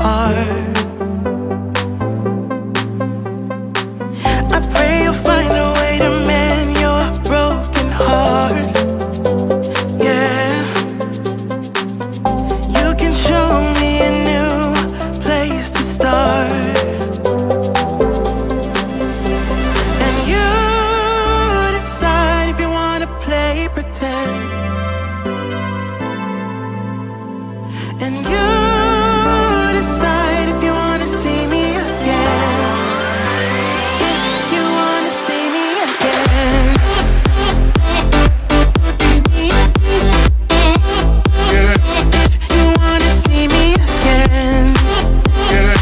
heart. I pray you'll find a way to mend your broken heart. Yeah, you can show me a new place to start. And you decide if you wanna play pretend. And you decide if you wanna see me again. If you wanna see me again. If you wanna see me again. If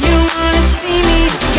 you wanna see me again.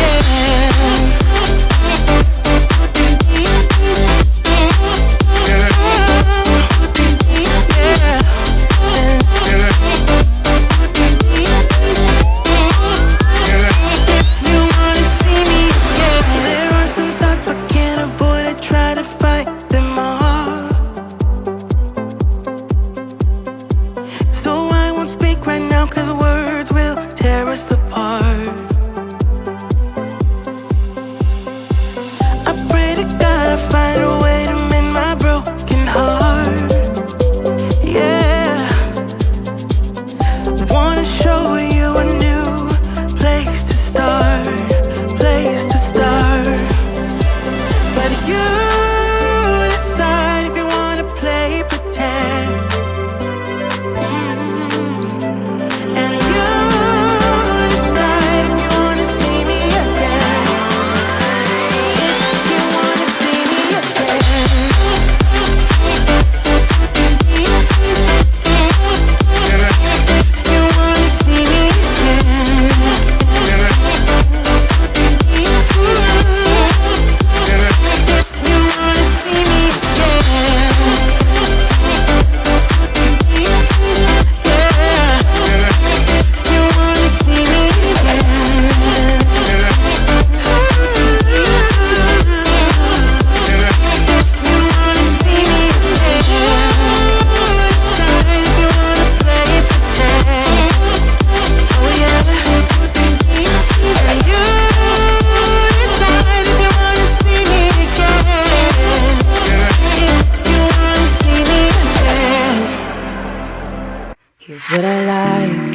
Here's what I like: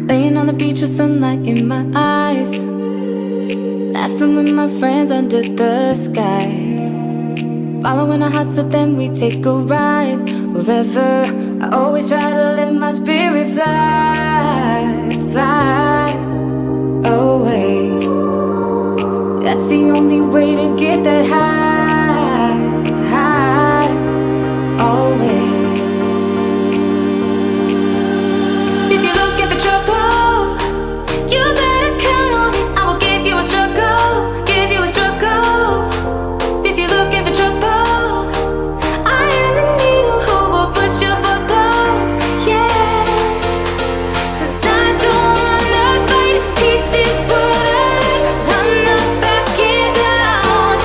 laying on the beach with sunlight in my eyes, laughing with my friends under the sky, following our hearts so then we take a ride. Wherever, I always try to let my spirit fly, fly away. That's the only way to get that high, high, always. If you're looking for trouble, you better count on it. I will give you a struggle, give you a struggle. If you're looking for trouble, I am the needle who will push your bubble, yeah. 'Cause I don't wanna fight pieces for love. I'm not backing down.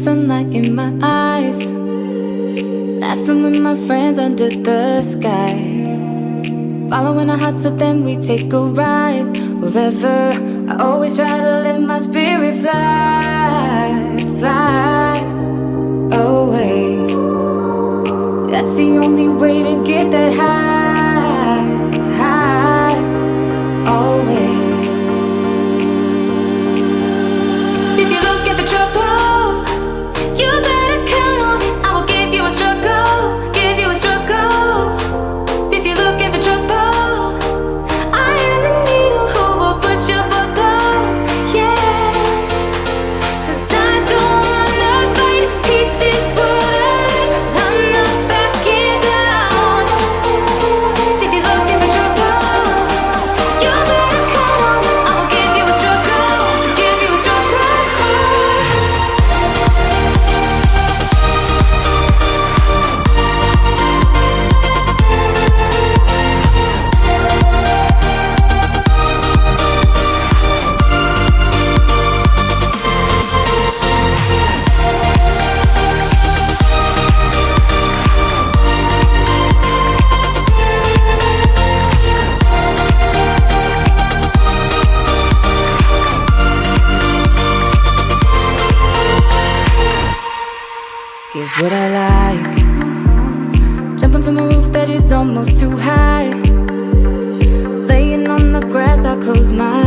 sunlight in my eyes, laughing with my friends under the sky, following our hearts so then we take a ride. Wherever, I always try to let my spirit fly, fly away. That's the only way to get that high, high, always. If you're looking for trouble, you better count on it. I will give you a struggle, give you a struggle. If you're looking for trouble, I am the needle who will push your bubble, yeah. 'Cause I don't wanna fight pieces falling, I'm not backing down. So if you're looking for trouble, you better count on it. I will give you a struggle, give you a struggle. Here's what I like: jumping from a roof that is almost too high, laying on the grass, I close my